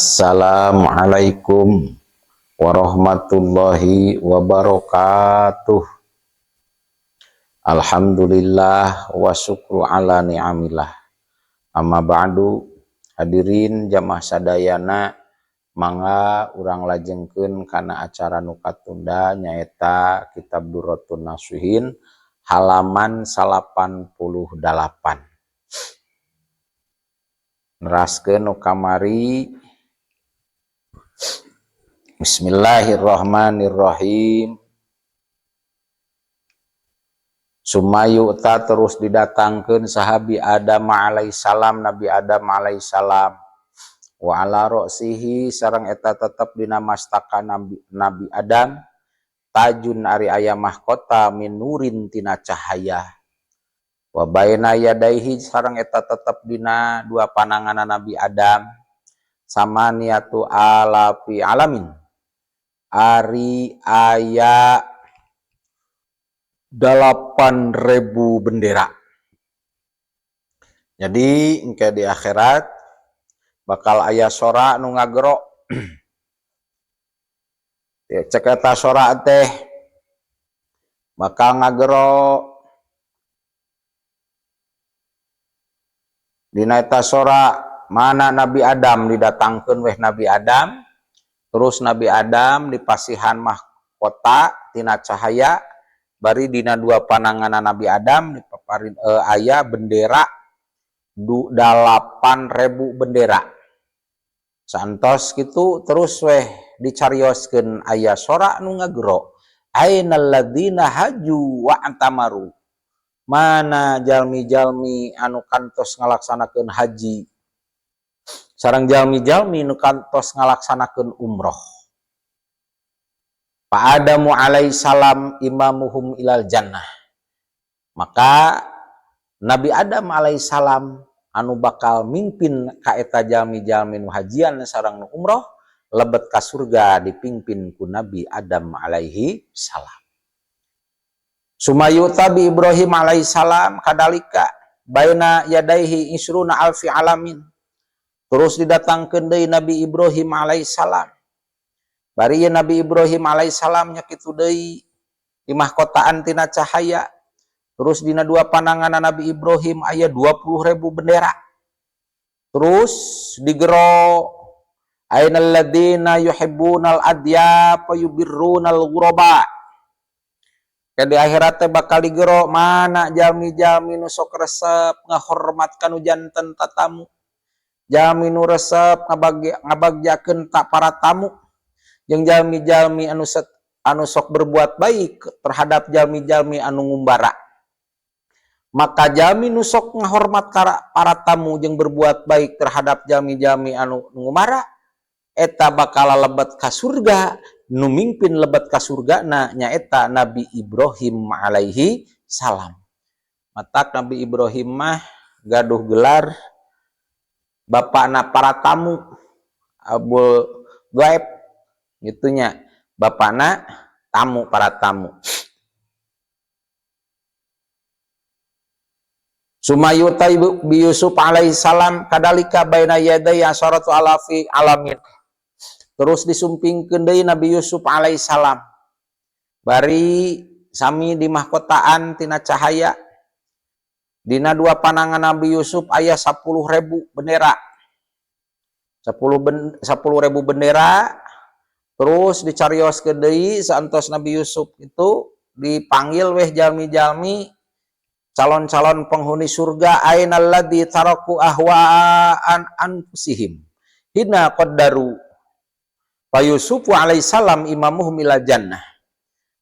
Assalamualaikum warahmatullahi wabarakatuh. Alhamdulillah wa syukru ala ni'amillah. Amma ba'du, hadirin jamaah sadayana, mangga urang lajengkeun kana acara nu katunda nyaeta Kitab Durratun Nasihin halaman 88. Neraskeun nu kamari. Bismillahirrahmanirrahim. Sumayu ta terus didatangkeun sahabi Adam alaihissalam, Nabi Adam alaihissalam, wa ala ra'sihi sareng eta tetep dina mastaka Nabi Adam tajun ari aya mahkota min nurin tina cahaya, wa baina yadaihi sareng eta tetep dina dua pananganna Nabi Adam samaniatu alafi alamin ari aya 8.000 bendera. Jadi engke di akhirat bakal aya sora nu ngagero. Cek eta sora teh bakal ngagero dina eta sora mana Nabi Adam didatangkeun weh Nabi Adam. Terus Nabi Adam dipasihan mahkota tina cahaya, bari dina dua pananganna Nabi Adam dipaparin aya bendera 8.000 bendera. Santos kitu terus weh dicarioskeun aya sora nu ngagero. Ainal ladzina haju wa antamaru. Mana jalmi-jalmi anu kantos ngalaksanakeun haji sareng jalmi-jalmi nu kantos ngalaksanakeun umroh. Fa Adamu alaihissalam imamuhum ilal jannah. Maka Nabi Adam alaihissalam anu bakal mimpin ka eta jalmi-jalmi nu hajian sareng nu umroh lebet ka surga dipimpin ku Nabi Adam alaihi salam. Sumayu tabi Ibrahim alaihissalam kadalika baina yadaihi isruna alfi alamin. Terus didatangkeun deui Nabi Ibrahim alaihissalam. Bari ye Nabi Ibrahim alaihissalam nya kitu deui di mahkotaan tina cahaya. Terus dina dua pananganna Nabi Ibrahim aya 20.000 bendera. Terus digero ainal ladzina yuhibbunal adyab wa yubirbunal ghuraba. Di akhirat teh bakal digero mana jalmi-jalmi nu sok resep ngahormatkan janten tatamu. Jalmi nu resep ngabagjakeun tak para tamu, jeung jalmi-jalmi anu sok berbuat baik terhadap jalmi-jalmi anu ngumbara. Maka jalmi nu sok ngahormat para tamu jeung berbuat baik terhadap jalmi-jalmi anu ngumbara eta bakal lebet ka surga. Nu mimpin lebet ka surgana nyaeta Nabi Ibrahim alaihi salam. Matak Nabi Ibrahim mah gaduh gelar bapakna para tamu, Abul Ghaib gitunya, bapakna tamu, para tamu. Sumayuta bi Yusuf alaihissalam kadalika baina yaday asharatu alafi alamin. Terus disumpingkeun deui Nabi Yusuf alaihissalam. Bari sami di mahkotaan tina cahaya. Dina dua panangan Nabi Yusuf aya 10.000 bendera. 10.000 bendera. Terus dicarioskeun deui saantos Nabi Yusuf itu dipanggil weh jalmi-jalmi calon-calon penghuni surga, ainal ladzi taraku ahwaan anfusihim hina qaddaru fa Yusuf alaihissalam imamuhum ilal jannah.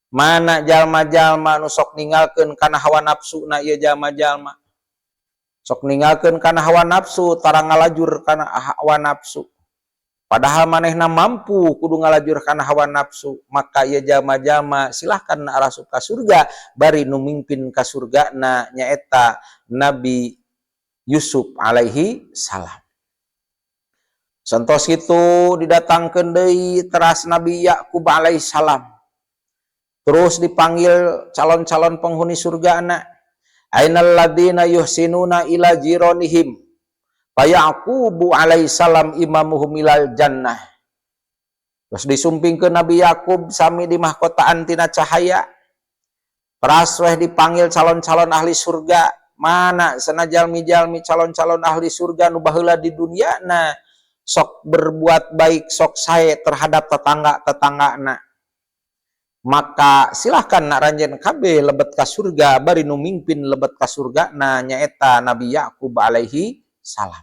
Mana jalma-jalma nu sok ninggalkeun kana hawa nafsu na ieu jalma-jalma. Sok ninggalkeun kana hawa nafsu tara ngalajur kana hawa nafsu. Padahal manehna mampu kudu ngalajur kana hawa nafsu, maka ieu jalma-jalma silahkan arasup ka surga bari nu mimpin ka surgana nyaeta Nabi Yusuf alaihi salam. Santos kitu didatangkeun deui teras Nabi Yakub alaihi salam. Terus dipanggil calon-calon penghuni surgana. Ainal ladzina yuhsinuna ila jironihim Yaqubu alaihi salam imamuhum ilal jannah. Terus disumping ke Nabi Yakub sami di mahkotaan tina cahaya. Teras weh dipanggil calon-calon ahli surga. Mana sanajalmi-jalmi calon-calon ahli surga nu baheula di dunia na sok berbuat baik, sok sae terhadap tetangga-tetanggana. Maka silahkan nak ranjen kabeh lebet ka surga bari nu mingpin lebet ka surga na nyaeta Nabi Yakub alaihi salam.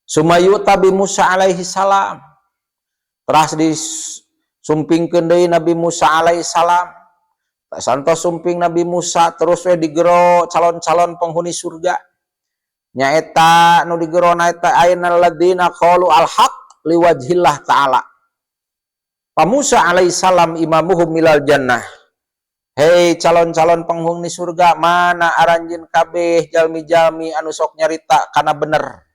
Sumayu tabi Musa alaihi salam. Teras disumpingkeun deui Nabi Musa alaihi salam. Santos sumping Nabi Musa terus we digero calon-calon penghuni surga. Nyaeta nu digero naeta ainal ladina qalu al-haq liwajhillah ta'ala. Pa Musa alaihi salam imamuhum milal jannah. Hei calon-calon penghuni surga, mana aranjeun kabeh jalmi-jalmi anu sok nyarita kana bener.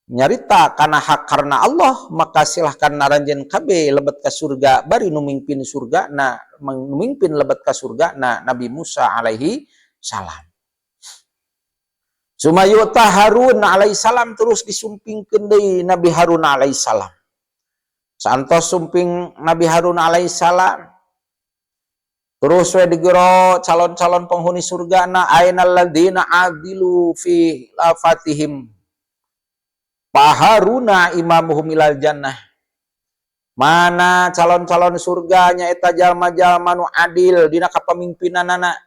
Nyarita kana hak karena Allah, maka silahkan naranjeun kabeh lebet ka surga bari nu mingpin surga na mingpin lebet ka surga na Nabi Musa alaihi salam. Sumayuta Harun alaihi salam terus disumpingkeun deui Nabi Harun alaihi salam. Santos sumping Nabi Harun alaihi salam terus we digero calon-calon penghuni surga na ainal ladzina adilu fi lafatihim Paharuna imamuhum ilal jannah. Mana calon-calon surganya eta jalma-jalma nu adil dina kapamimpinanana.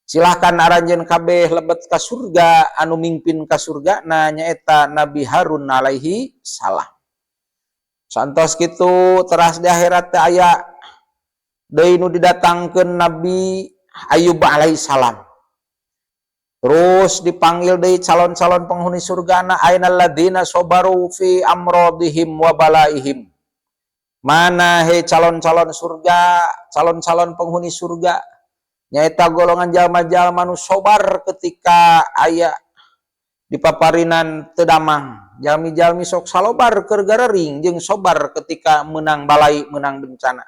Silahkan aranjeun kabeh lebet ka surga anu mingpin ka surga na nyaeta Nabi Harun alaihi salam. Santos kitu teras di akhirat teh aya deui nu didatangkeun Nabi Ayub alaihi salam. Terus dipanggil deui calon-calon penghuni surga na ainal ladzina sabaru fi amradihim wa balaihim. Mana he calon-calon surga, calon-calon penghuni surga nyaeta golongan jalma-jalma nu sabar ketika aya di paparinan teu damang. Jalmi-jalmi sok salobar keur garering jeung sabar ketika menang balai, menang bencana.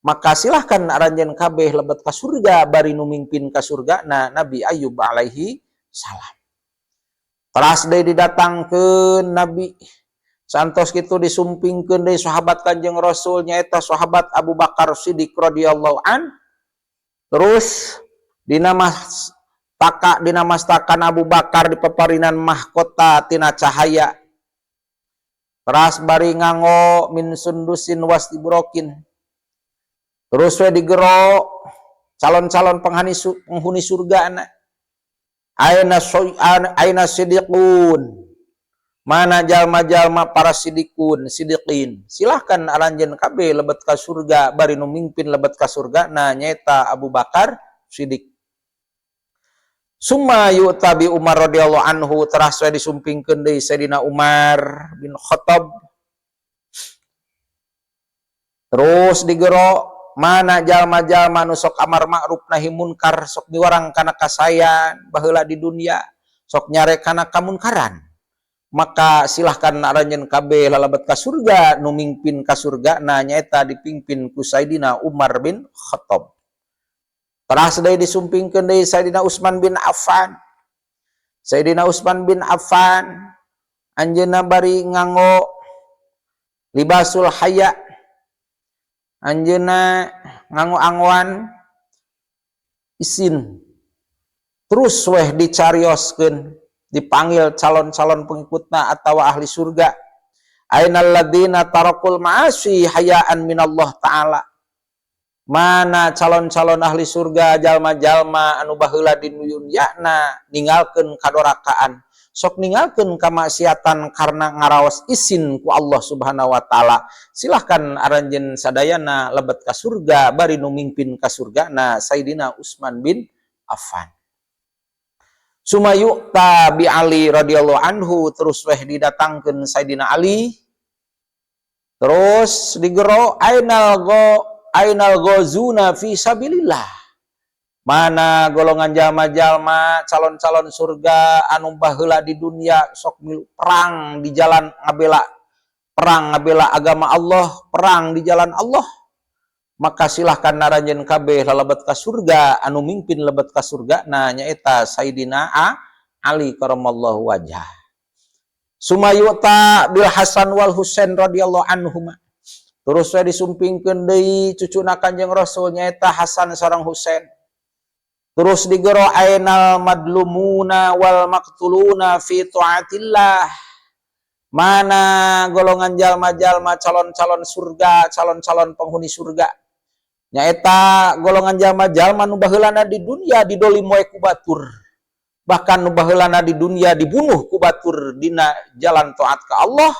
Maka silahkan aranjeun kabeh lebet ka surga bari nu mingpin ka surga na Nabi Ayub alaihi salam. Teras deui didatangkeun Nabi santos kitu disumpingkeun deui sahabat Kanjeng Rasul nyaeta sahabat Abu Bakar Siddiq radhiyallahu an. Terus dina mastakan Abu Bakar di paparinan mahkota tina cahaya. Teras bari nganggo min sundusin wastibrokin. Terus we digero calon-calon penghuni surga na. Aina sidiqun. Mana jalma-jalma para sidiqin. Silahkan aranjeun kabeh lebet ka surga bari nu mingpin lebet ka surga na nyaeta Abu Bakar Siddiq. Summa yu'tabi Umar radhiyallahu anhu teras we disumpingkeun deui Sayyidina Umar bin Khattab. Terus digero mana jalma-jalma nu sok amar ma'ruf nahi munkar sok diwarang kana kasayan baheula di dunia sok nyare kana kamunkaran. Maka silahkan aranjeun kabeh lalebet ka surga nu mingpin ka surga na nyaeta dipingpin ku Sayyidina Umar bin Khattab. Teras deui disumpingkeun deui Sayyidina Utsman bin Affan. Sayyidina Utsman bin Affan anjeunna bari nganggo libasul haya. Anjeunna nganggo angwan isin. Terus weh dicarioskeun, dipanggil calon-calon pengikutna atawa ahli surga. Ainal ladzina tarakul ma'asi hayaan minallah ta'ala. Mana calon-calon ahli surga jalma-jalma anu baheula di dunyana ninggalkeun kadorakaan. Sok ninggalkeun kamaksiatan karena ngaraos izin ku Allah Subhanahu wa taala. Silahkan aranjeun sadayana lebet ka surga bari nu mingpin ka surga na Sayyidina Utsman bin Affan. Sumayu tabi Ali radhiyallahu anhu terus weh didatangkeun Sayyidina Ali. Terus digero ainal ghazuna fi sabilillah. Mana golongan jalma-jalma calon-calon surga anu baheula di dunia sok milu perang di jalan ngabela agama Allah, perang di jalan Allah. Maka silahkan naranjeun kabeh lalebet ka surga anu mingpin lebet ka surga na nyaeta Sayyidina Ali karamallahu wajhah. Sumayuta bil Hasan wal Husain radhiyallahu anhuma. Terus saya disumpingkeun deui cucuna Kanjeng Rasul nyaeta Hasan sareng Husain. Terus digero ainal madlumuna wal maqtuluna fi taatillah. Mana golongan jalma-jalma calon-calon surga, calon-calon penghuni surga. Nyaeta golongan jalma-jalma nu baheulana di dunia didolim wae ku batur. Bahkan nu baheulana di dunia dibunuh ku batur dina jalan taat ka Allah,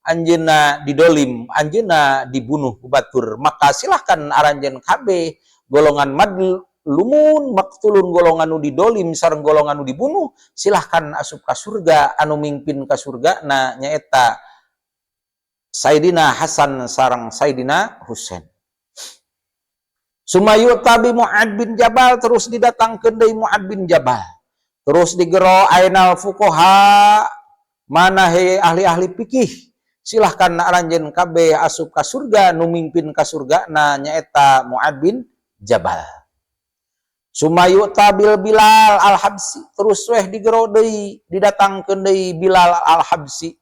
anjeunna didolim, anjeunna dibunuh ku batur. Maka silahkan aranjeun kabeh golongan madlumun maktulun golongan nu didolim sareng golongan nu dibunuh silahkan asup ka surga. Anu mingpin ka surga na nyaeta Sayyidina Hasan sareng Sayyidina Husain. Sumayu tabi Mu'ad bin Jabal, terus didatangkeun deui Mu'ad bin Jabal. Terus digero ainal fuqaha, mana he ahli-ahli fikih. Silahkan aranjeun kabeh asup ka surga, nu mingpin ka surga na nyaeta Mu'ad bin Jabal. Sumayu tabil Bilal al-Habsi, terus weh digero deui didatangkeun deui Bilal al-Habsi.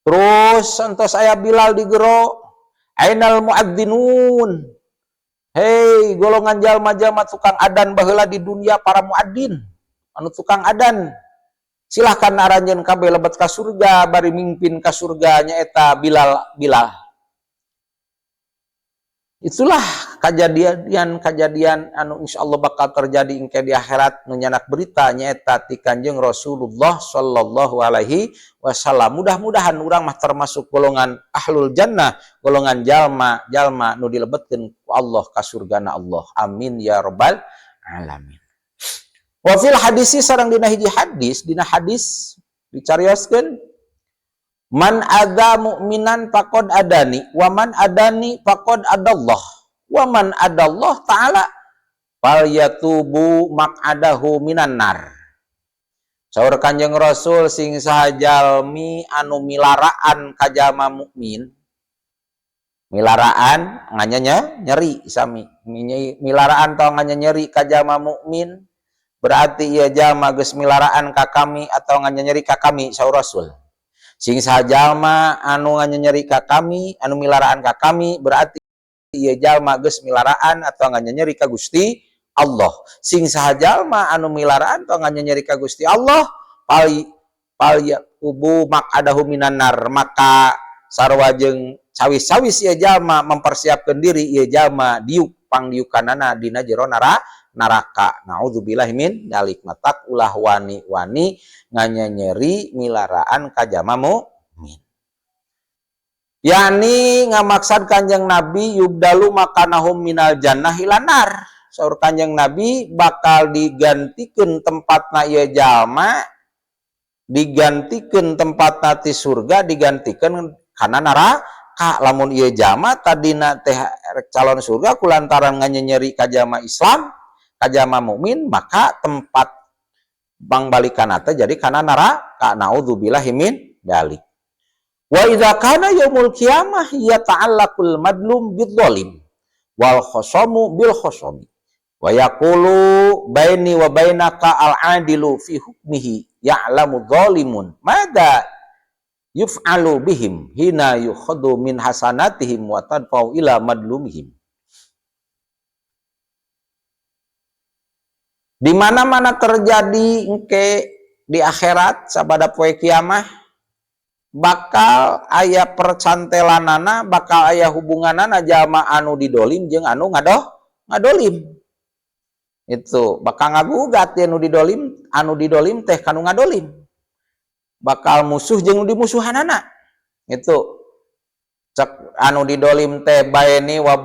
Terus santos aya Bilal digero ainal muadzzinun. Hei golongan jalma-jalma tukang adan baheula di dunia, para muadzin anu tukang adan. Silahkan aranjeun kabeh lebet ka surga, bari mingpin ka surga nyaeta Bilal. Itulah kejadian anu insyaallah bakal terjadi engke di akhirat nu nyanak berita nyaeta ti Kanjeng Rasulullah sallallahu alaihi wasallam. Mudah-mudahan urang mah termasuk golongan ahlul jannah, golongan jalma nu dilebetkeun ku Allah ka surgana Allah. Amin ya rabbal alamin. Wa fil hadisi sareng dina hiji hadis, dina hadis dicarioskeun man adza mu'minan faqad adani wa man adani faqad adallah wa man adallah ta'ala fal yatubu maq'adahu minan nar. Saur Kanjeng Rasul sing saha jalmi anu milaraan ka jalma mukmin. Milaraan nganya nyeri sami. Milaraan tong nganya nyeri ka jalma mukmin berarti ieu jalma geus milaraan ka kami atau nganya nyeri ka kami saur Rasul. Sing saha jalma anu nganyeri ka kami, anu milaraan ka kami, berarti ieu jalma geus milaraan atau nganyeri ka Gusti Allah. Sing saha jalma anu milaraan atau nganyeri ka Gusti Allah, pal yaqubu maq'adahu minan nar, maka sarua jeung cawis-cawis ieu jalma mempersiapkeun diri ieu jalma diuk pangdiukanana dina jero naraka. Naudzubillahi min dzalik. Matak ulah wani-wani nganyeri milaraan ka jalma mukmin. Yani ngamaksad Kanjeng Nabi yubdalu makanahum minal jannah ilanar. Saur Kanjeng Nabi bakal digantikeun tempatna ieu jalma, digantikeun tempatna ti surga, digantikeun kana neraka. Lamun ieu jalma tadina teh calon surga kulantaran nganyeri ka jalma Islam, kajama mukmin, maka tempat pangbalikan teh jadi kana neraka. Naudzubillahi min dzalik. Wa idza kana yaumul qiyamah yata'allaqul madlum bidzalim wal khosamu bil khosami wa yaqulu baini wa bainaka al adilu fi hukmihi ya'lamu dzalimun madza yuf'alu bihim hina yukhadhu min hasanatihim wa tadfa'u ila madlumihim. Di mana-mana terjadi engke di akhirat sabada poe kiamah bakal aya percantelanana, bakal aya hubunganana jalma anu didolim jeung anu ngadolim. Itu bakal ngagugat anu didolim teh kanu ngadolim. Bakal musuh jeung nu dimusuhanana. Itu cek anu didolim teh baini wa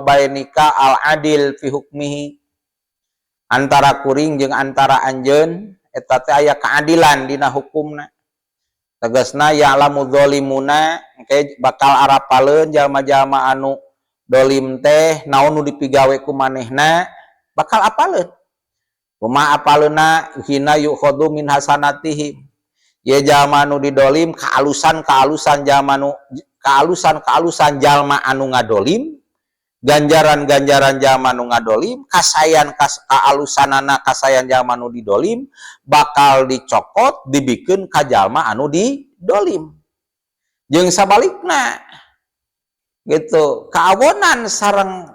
bainika al adil fi hukmihi, antara kuring jeung antara anjeun eta teh aya keadilan dina hukumna. Tegasna ya'lamu dzalimuna engke bakal arapaleun jalma-jalma anu dolim teh naon nu dipigawe ku manehna, bakal apaleun. Kumaha apaleunna hina yukhadhu min hasanatihim. Ye jalma anu didolim kaalusan jalma anu kaalusan jalma anu ngadolim ganjaran-ganjaran jalma nu ngadolim, kasayan kaalusanana kasayan jalma nu didolim bakal dicokot dibikeun ka jalma anu didolim. Jeung sabalikna gitu, kaawonan sareng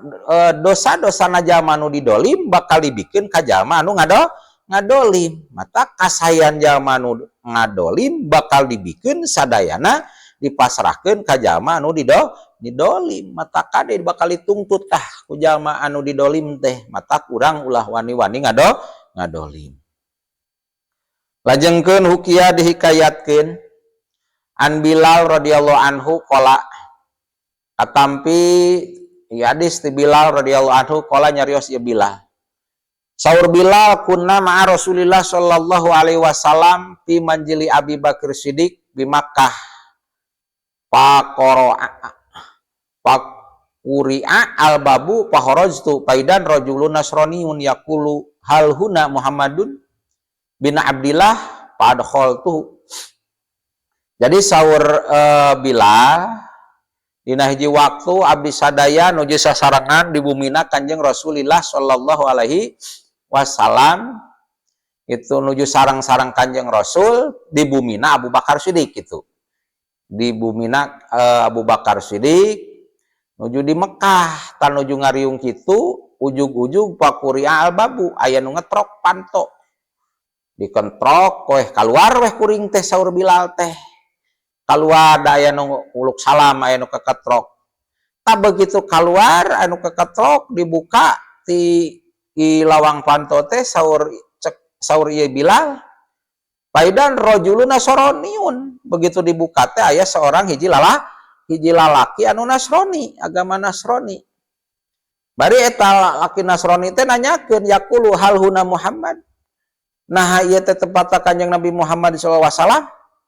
dosa-dosana jalma nu didolim bakal dibikeun ka jalma anu ngadolim. Mata kasayan jalma nu ngadolim bakal dibikeun sadayana dipasrahkeun ka jalma anu didolim. Mata kade bakal ditungtut tah ku jalma anu didolim teh, mata kurang ulah wani-wani ngadolim. Lajengkeun hukia dihikayatkeun an Bilal radhiyallahu anhu qala katampi hadis ti Bilal radhiyallahu anhu qala nyarios ya Bilal. Saur Bilal kunna ma'a Rasulillah sallallahu alaihi wasallam fi manjili Abi Bakar Siddiq di Makkah. Pakuri'a al-babu pakhorajtu paidan rajulun nasraniun yaqulu hal huna Muhammadun bin Abdillah padkhaltu. Jadi saur Bilal dina hiji waktu abdi sadaya nuju sasarangan di bumina Kanjeng Rasulillah sallallahu alaihi wasallam, itu nuju sarang-sarang Kanjeng Rasul di bumina Abu Bakar Siddiq gitu. Di bumina Abu Bakar Siddiq nuju di Mekah tan nuju ngariung kitu ujug-ujug pakuria al-babu aya nu ngetrok panto dikentrok weh kaluar weh kuring teh saur Bilal teh kaluar da aya nu uluk salam aya nu keketrok tak begitu kaluar anu keketrok dibuka di lawang panto teh saur ieu Bilal paidan rajulun nasraniun begitu dibuka teh aya seorang hiji lalaki anu Nasrani agama Nasrani. Bari eta laki Nasrani teh nanyakeun yaqulu hal huna Muhammad. Nah ieu teh tepatna Kanjeng Nabi Muhammad sallallahu alaihi wasallam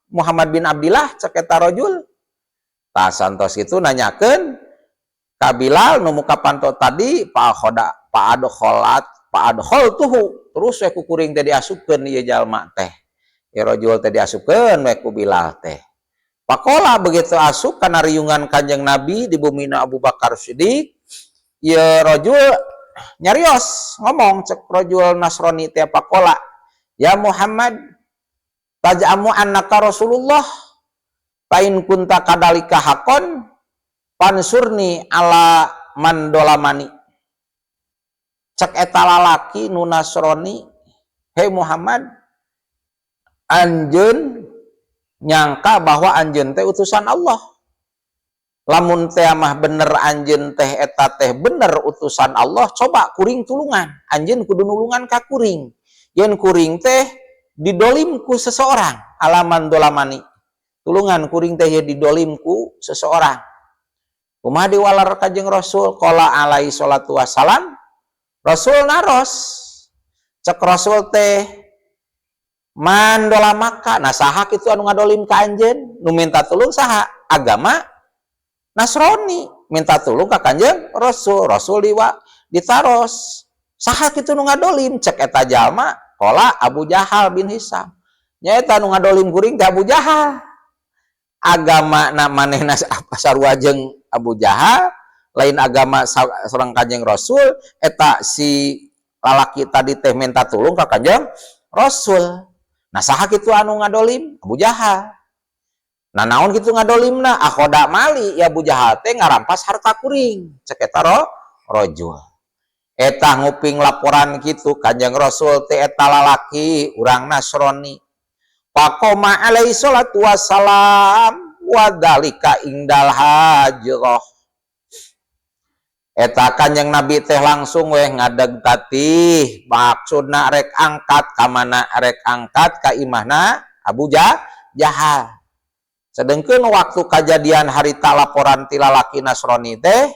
Muhammad bin Abdillah cek eta rajul. Tah santos kitu nanyakeun ka Bilal nu muka panto tadi paadkhaltuhu terus we ku kuring teh diasupkeun ieu jalma teh. Rajul teh diasupkeun we ku Bilal teh. Pakola begitu asup kana riungan Kanjeng Nabi di bumina Abu Bakar Siddiq, ieu rajul nyarios ngomong cek rajul Nasrani teh pakola, ya Muhammad taj'amu annaka Rasulullah fa in kunta kadalika hakon pansurni ala man dolamani. Cek eta lalaki nu Nasrani, hei Muhammad, anjeun nyangka bahwa anjeun teh utusan Allah. Lamun teh mah bener anjeun teh eta teh bener utusan Allah, coba kuring tulungan. Anjeun kudu nulungan ka kuring. Yen kuring teh didolim ku seseorang, alaman dolamani. Tulungan kuring teh didolim ku seseorang. Kumaha diwalar Kanjeng Rasul qala alaihi salatu wassalam, Rasul naros. Cek Rasul teh mandola maka, nah saha kitu anu ngadolim ka anjeun, nu minta tulung saha? Agama Nasrani, minta tulung ka Kanjeng Rasul. Rasul ditaros. Saha kitu nu ngadolim? Cek eta jalma, qala Abu Jahal bin Hisam. Nyaeta nu ngadolim kuring teh Abu Jahal. Agama na manehna sarua jeung Abu Jahal, lain agama sareng Kanjeng Rasul, eta si lalaki tadi teh minta tulung ka Kanjeng Rasul. Nah saha kitu anu ngadolim? Abu Jahal. Nah naon kitu ngadolimna? Akhoda mali ya Abu Jahal teh ngarampas harta kuring. Cek eta rajul. Eta nguping laporan kitu Kanjeng Rasul teh eta lalaki urang Nasrani. Faqoma alaihi salatu wassalam wa dzalika indal hajrah. Eta Kanjeng Nabi teh langsung weh ngadeg tatih maksudna rek angkat ka mana? Rek angkat ka imahna Abu Jahal. Sedengkeun waktu kejadian harita laporan ti lalaki Nasrani teh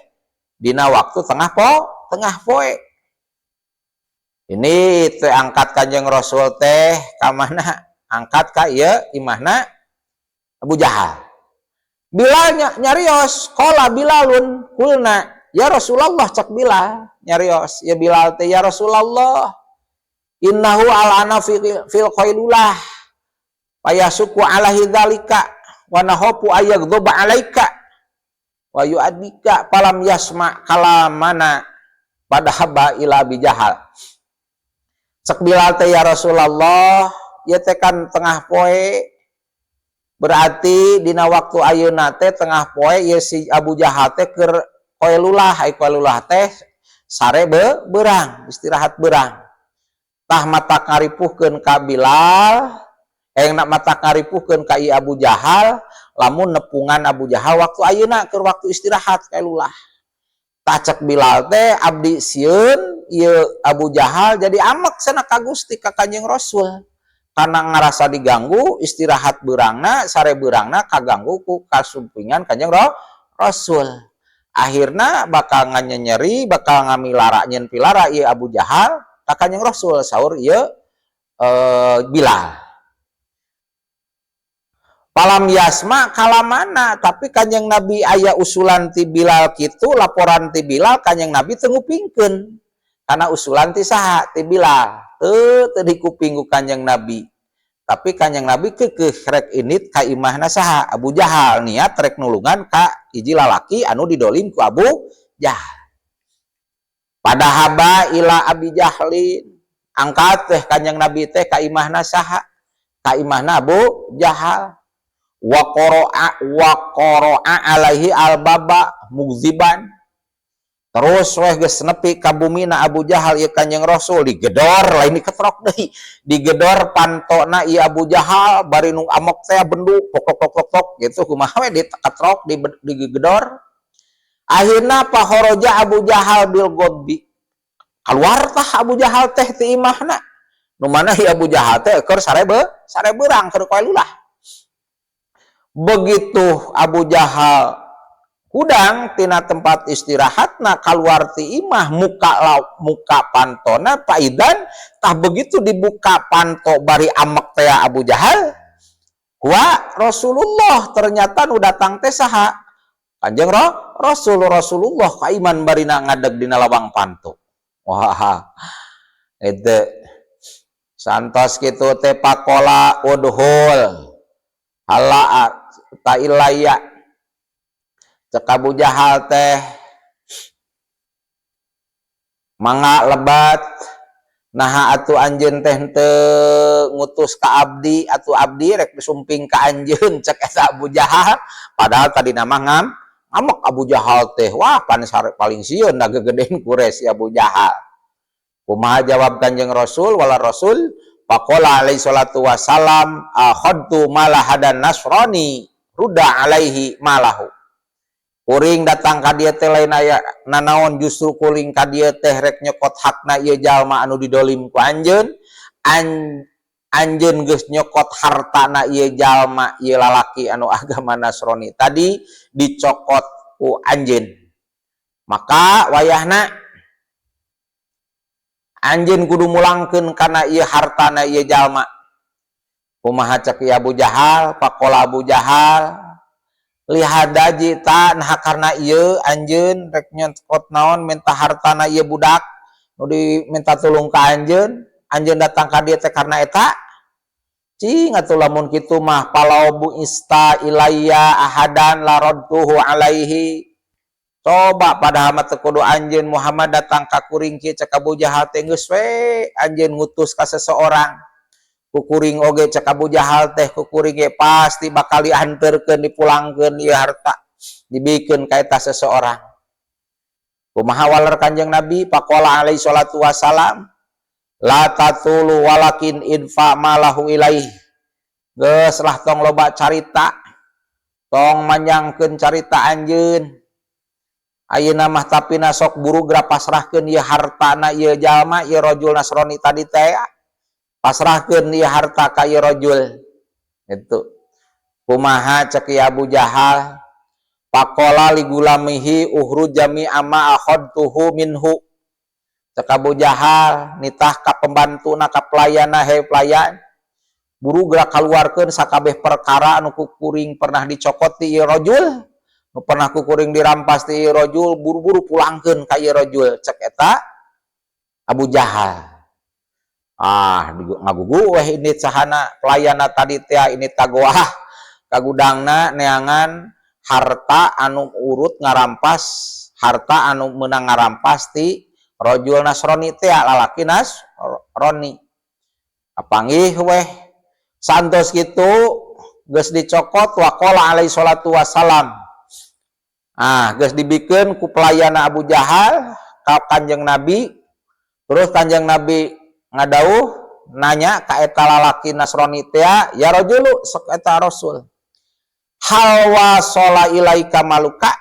dina waktu tengah poe. Ini teh angkat Kanjeng Rasul teh ka mana? Angkat ka ieu imahna Abu Jahal. Bilal nyarios, qala Bilalun kulna ya Rasulullah, cek Bilal nyarios ya Bilal teh ya Rasulullah innahu alana fil qailulah payasuku ala hidzalika wa nahapu ayaghdaba alaika wa yu'adika palam yasma kalamana padahaba ila bijahal. Cek Bilal teh ya Rasulullah, ya teh kan tengah poe, berarti dina waktu ayeuna teh tengah poe ya si Abu Jahal teh keur koe lulah, ai koe lulah teh sare berang, istirahat berang. Tah mata ngaripuhkeun ka Bilal, nak mata ngaripuhkeun ka ieu Abu Jahal, lamun nepungan Abu Jahal waktu ayeuna keur waktu istirahat koe lulah. Tah cek Bilal teh abdi sieun ieu Abu Jahal jadi amek cenah ka Gusti ka Kanjeng Rasul. Karena ngerasa diganggu istirahat beurangna sare beurangna kaganggu ku kasumpingan Kanjeng Rasul. Akhirna bakal nganyenyeri bakal ngamilara nyen pilara ieu Abu Jahal ka Kanjeng Rasul saur ieu Bilal. Palam yasma kalamana, tapi Kanjeng Nabi aya usulan ti Bilal kitu, laporan ti Bilal Kanjeng Nabi teu ngupingkeun. Karena usulan ti saha? Ti Bilal. Teu dikuping ku Kanjeng Nabi. Tapi Kanjeng Nabi keukeuh rek init ka imahna saha? Abu Jahal, niat rek nulungan ka hiji lalaki anu didolim ku Abu Jahal. Padahaba ila Abi Jahlin. Angkat teh Kanjeng Nabi teh ka imahna saha? Ka imahna Abu Jahal. Wa qara'a alaihi al-baba mugziban. Terus weh geus nepi ka bumina Abu Jahal ieu Kanjeng Rasul digedor lain diketrok deui. Digedor pantona ieu Abu Jahal bari nu amok teh benduk tok gitu kumaha we diketrok digedor. Akhirna pahoroja Abu Jahal bil godbi. Keluar tah Abu Jahal teh ti imahna. Nu mana ieu Abu Jahal teh keur sare beurang keur koe lulah. Begitu Abu Jahal hudang tina tempat istirahatna keluar ti imah muka pantona paidan tah begitu dibuka panto bari amek teh Abu Jahal wa Rasulullah ternyata nu datang teh saha Kanjeng Rasulullah kaiman barina ngadeg dina lawang panto. Wah itu santos kitu teh pakola udhul hala ta ilaya cek Abu Jahal teh mangga lebat naha atuh anjeun teh henteu ngutus ka abdi atuh abdi rek disumping ka anjeun cek eta Abu Jahal padahal tadi nama ngamuk Abu Jahal teh wah pan sare paling sieun da gegedeun kures si Abu Jahal. Kumaha jawab Kanjeng Rasul wala Rasul faqala alaihi salatu wasalam akhadtu malahadan nasrani rudda alaihi malahu. Kuring datang ka dieu teh lain aya nanaon justru kuring ka dieu teh rek nyokot hakna ieu jalma anu didolim ku anjeun anjeun geus nyokot hartana ieu jalma ieu lalaki anu agama Nasrani tadi dicokot ku anjeun. Maka wayahna anjeun kudu mulangkeun kana ieu hartana ieu jalma. Kumaha cek Abu Jahal, pakola Abu Jahal, lihat daji ta nah karena ieu anjeun rek nyokot naon minta hartana ieu budak nu diminta tulung ka anjeun datang ka dieu teh karena eta. Cing atuh lamun kitu mah palau bu ista ilayya ahadan la radduhu alaihi. Coba padahal mah teu kudu anjeun Muhammad datang ka kuring kieu cek Abu Jahal teh geus we anjeun ngutus ka seseorang. Kukuring oge cek Abu Jahal teh kukuring ge pasti bakal dianterkeun dipulangkeun ieu harta dibikeun ka eta seseorang. Kumaha waler Kanjeng Nabi faqala alaihi salatu wasalam la tatulu walakin infa malahu ilaih. Geus lah tong loba carita tong manjangkeun carita anjeun. Ayeuna mah tapina sok buru geura pasrahkeun ieu hartana ieu jalma ieu rajul Nasrani tadi teh. Pasrahkeun ieu harta ka ieu rajul. Itu. Kumaha cek Abu Jahal faqala li gulamihi uhruj jami'a ma akhadtuhu minhu. Cek Abu Jahal nitah ka pembantuna ka pelayana he pelayan. Buru geura kaluarkeun sakabeh perkara anu kuring pernah dicokot ti ieu rajul. Nu pernah kuring dirampas ti ieu rajul buru-buru pulangkeun ka ieu rajul cek eta Abu Jahal. Ngagugu weh ini sahana pelayana tadi teh ini tagoah ka gudangna neangan harta anu urut ngarampas, harta anu menang ngarampas ti rajul Nasrani teh lalaki Nasrani. Apanggih weh santos kitu geus dicokot waqala alaihi salatu wassalam. Geus dibikeun ku pelayana Abu Jahal ka Kanjeng Nabi. Terus Kanjeng Nabi ngadauh nanya ka eta lalaki Nasrani teh, ya rajulu sok eta rasul. Hal wasala ilaika maluka.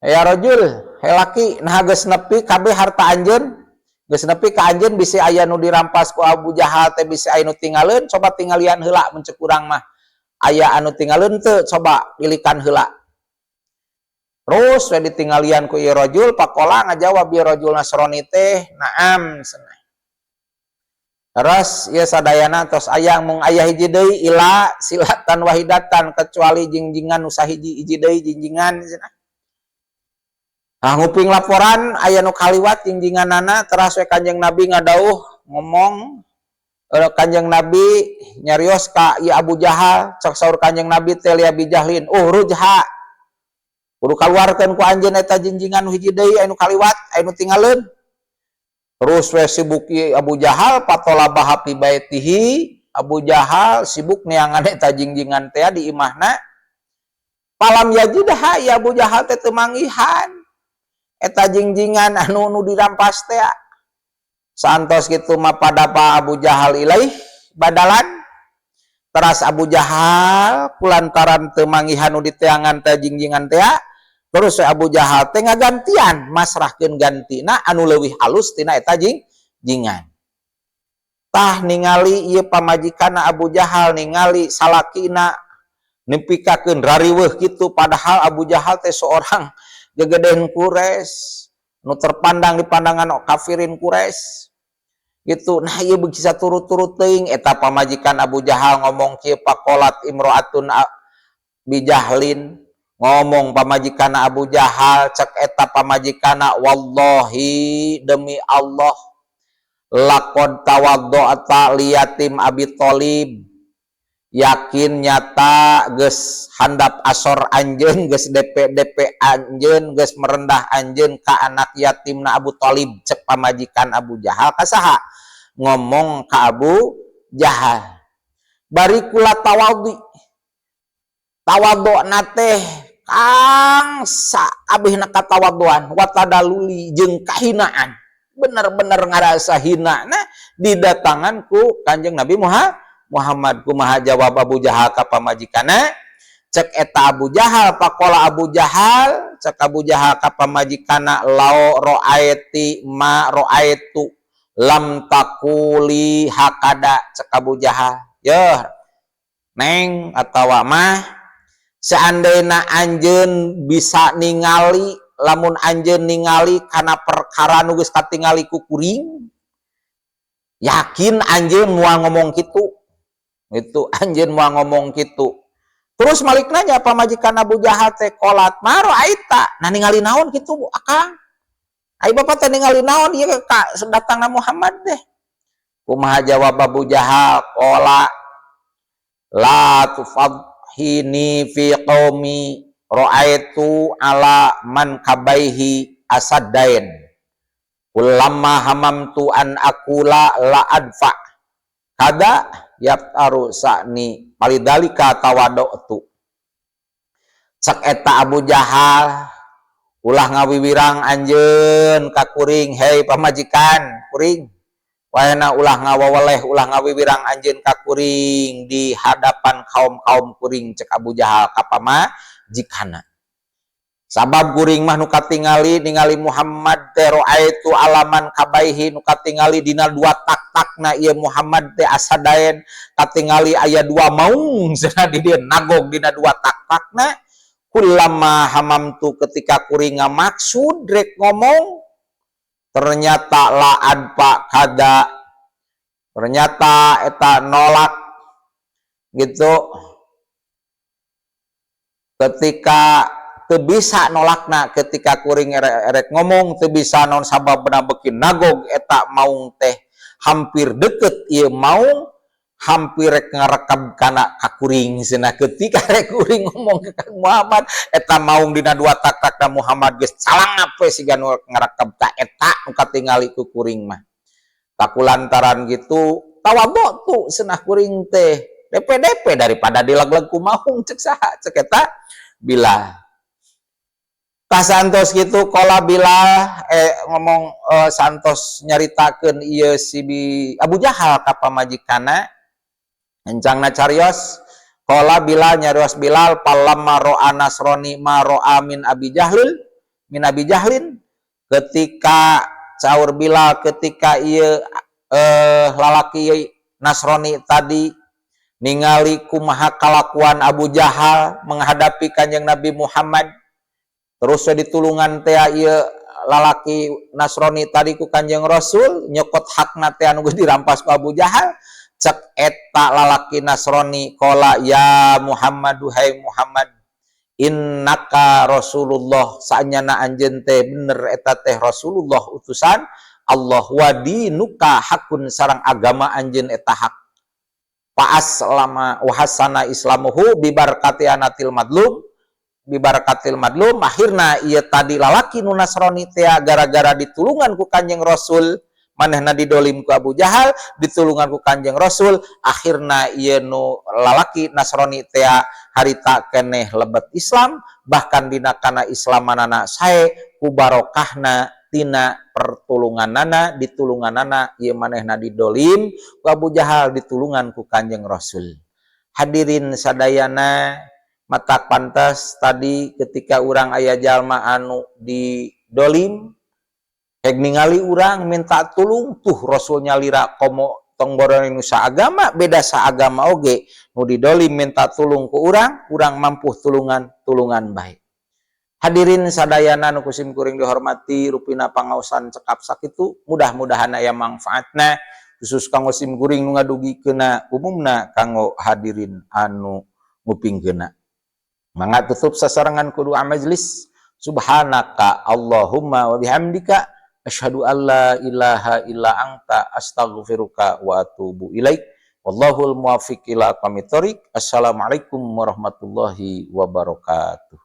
Ya rajul, laki nah geus nepi kabeh harta anjeun. Geus nepi ka anjeun bisi aya nu dirampas ku Abu Jahal teh bisi aya nu tinggalin, coba tinggalian heula mun ceuk urang mah. Aya anu tinggalin teu coba pilikan heula. Terus we ditinggalian ku ieu rajul pakola ngajawab ieu rajul Nasrani teh, naam cenah. Terus ieu sadayana tos aya mung aya hiji deui ila silatan wahidatan kecuali jingjingan nu sahiji hiji deui jingjingan cenah. Nguping laporan aya nu kaliwat jingjinganana teras we Kanjeng Nabi ngadauh ngomong Kanjeng Nabi nyarios ka ieu Abu Jahal cek saur Kanjeng Nabi teh li Abi Jahlin, rujha kudu kaluarkeun ku anjeun eta jinjingan nu hiji deui anu kaliwat anu tinggalin. Terus we sibuk Abu Jahal patolabah fi baitihi, Abu Jahal sibuk neangan eta jinjingan teh di imahna. Palam yajidah ya Abu Jahal teh teu manggihan eta jinjingan anu dirampas teh. Santos kitu mah padapa Abu Jahal ilaih badalan. Teras Abu Jahal kulantaran teu manggihan nu diteangan teh jinjingan teh. Terus Abu Jahal teh ngagantian masrahkeun gantina anu leuwih halus tina eta jingan. Tah ningali ieu pamajikanna Abu Jahal ningali salakina nempikakeun rariweuh kitu padahal Abu Jahal teh seorang gegeden Quraisy nu terpandang di pandangan kafirin Quraisy. Gitu. Nah ieu bisa turut-turut teuing eta pamajikan Abu Jahal ngomong kieu faqalat imro'atun bijahlin. Ngomong pamajikanna Abu Jahal cek eta pamajikanna wallahi demi Allah laqad tawaddu'ata liyatim Abi Thalib, yakin nyata geus handap asor anjeun geus DP anjeun geus merendah anjeun ka anak yatimna Abu Thalib cek pamajikan Abu Jahal ka saha ngomong ka Abu Jahal bari kula tawaddu'na teh angsa abihna katawaduan watadaluli jeung kahinaan bener-bener ngarasa hina nah didatanganku Kanjeng Nabi Muhammad kumaha jawab Abu Jahal ka pamajikanna cek eta Abu Jahal faqala Abu Jahal cek Abu Jahal ka pamajikanna lao ra'aiti ma ra'aitu lam takuli hakada cek Abu Jahal yeuh neng atawa mah seandainya anjeun bisa ningali lamun anjeun ningali kana perkara nu geus katingali ku kuring yakin anjeun moal ngomong kitu itu anjeun moal ngomong kitu terus malik nanya pamajikan Abu Jahal teh qolat maro aita nah ningali naon kitu akang ai bapak teh ningali naon ieu ka datangna Muhammad teh kumaha jawab Abu Jahal qala la tufad hini fi qaumi ra'aitu ala man kabaihi asaddain ulama hamamtu an akula la adfa kada yaftaru sa'ni palidalika tawaddu cek eta Abu Jahal ulah ngawiwirang anjeun ka kuring hei pamajikan kuring wayana ulah ngawaweleh ulah ngawiwirang anjeun ka kuring di hadapan kaum kuring cek Abu Jahal ka pamajikana sabab kuring mah nu katingali ningali Muhammad teh ra'aitu alaman kabaihi nu katingali dina dua tak-takna ieu Muhammad teh asadaen katingali aya dua maung cenah di dieu nagog dina dua tak-takna kullama hamamtu ketika kuring ngamaksud rek ngomong ternyata la'ad pak kada ternyata eta nolak gitu ketika teu bisa nolakna ketika kuring erek ngomong teu bisa naon sababna beuki nagog eta maung teh hampir deket ieu maung hampir rek ngarekab kana kakuring cenah ketika rek kuring ngomong ke Kang Muhammad eta maung dina dua tak-tak Muhammad geus calang apa siga nu ngarekab ka eta nu katingali ku kuring mah. Takulantaran gitu tawadhu tuh cenah kuring teh DP daripada dilegleg ku maung cek saha cek eta Bilal. Kasantos gitu kola Bilal ngomong santos nyaritakeun ieu si Abu Jahal ka pamajikana encangna carios kola Bilal nyarios Bilal palamma ro'a Nasrani ma ro'a min Abi Jahlin ketika caur Bilal ketika ieu lalaki Nasrani tadi ningali kumaha kalakuan Abu Jahal menghadapi Kanjeng Nabi Muhammad terus ditulungan teh ieu lalaki Nasrani tadi ku Kanjeng Rasul nyokot hakna teh anu geus dirampas ku Abu Jahal cek eta lalaki Nasrani kola ya Muhammad hai Muhammad innaka Rasulullah saanyana anjeun teh bener eta teh Rasulullah utusan Allah wa dinuka hakun sareng agama anjeun eta hak paas lama wahasana islamuhu bibarakati anatil madlum akhirna ieu tadi lalaki nu Nasrani teh gara-gara ditulungan ku Kanjeng Rasul manehna didolim ku Abu Jahal ditulungan ku Kanjeng Rasul akhirna ieu nu lalaki Nasrani teh harita keneh lebet Islam bahkan dina kana islamanana sae ku barokahna tina pertulunganana ditulunganana ieu manehna didolim ku Abu Jahal ditulungan ku Kanjeng Rasul. Hadirin sadayana matak pantas tadi ketika urang aya jalma anu didolim Hek ningali urang minta tulung tuh Rasul nyalira komo tong borong nu saagama beda saagama oge nu didolim minta tulung ku urang mampu tulungan baik. Hadirin sadayana nu kusim kuring dihormati rupina pangaosan cekap sakitu mudah-mudahan aya manfaatna khusus kanggo sim kuring nu ngadugikeuna umumna kanggo hadirin anu ngupingkeuna. Mangga tutup sasarengan kudu majlis subhanaka Allahumma wa bihamdika asyhadu an la ilaha illa anta astaghfiruka wa atubu ilaik. Wallahul muwaffiq ila aqwamit thoriq. Assalamualaikum warahmatullahi wabarakatuh.